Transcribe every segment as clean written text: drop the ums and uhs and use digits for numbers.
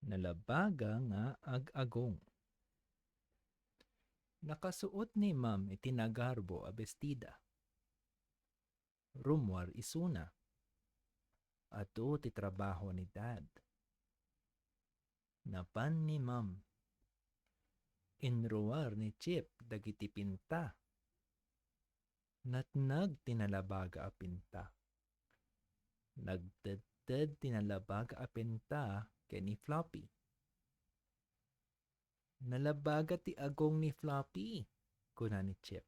Nalabaga nga ag-agong. Nakasuot ni ma'am itinagarbo a bestida. Rumwar isuna. Ato ti trabaho ni dad. Napan ni ma'am. Inruwar ni Chip dagiti pinta. Natnag tinalabaga a pinta. Nagtedted tinalabaga a pinta ken ni Floppy. Nalabaga ti agong ni Floppy, kuna ni Chip.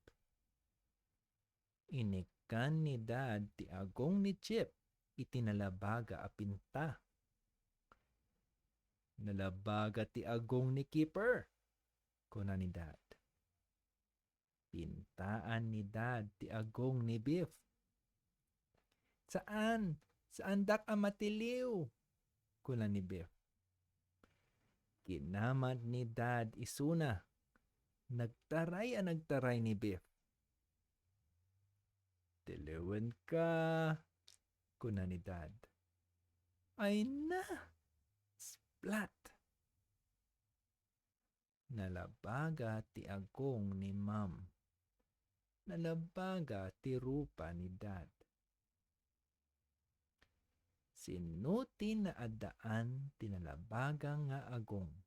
Inikan ni dad ti agong ni Chip itinalabaga a pinta. Nalabaga ti agong ni Keeper, kuna ni dad. Pintaan ni dad ti agong ni Biff. Saan? Saan dak a matiliw? Kuna ni Biff. Kinamat ni dad isuna. Nagtaray ni Biff. Tiliwan ka, kuna ni dad. Ay na! Splat! Nalabaga ti agong ni ma'am. Nalabaga ti rupa ni dad. Sinuti na adaan tinalabaga nga agong.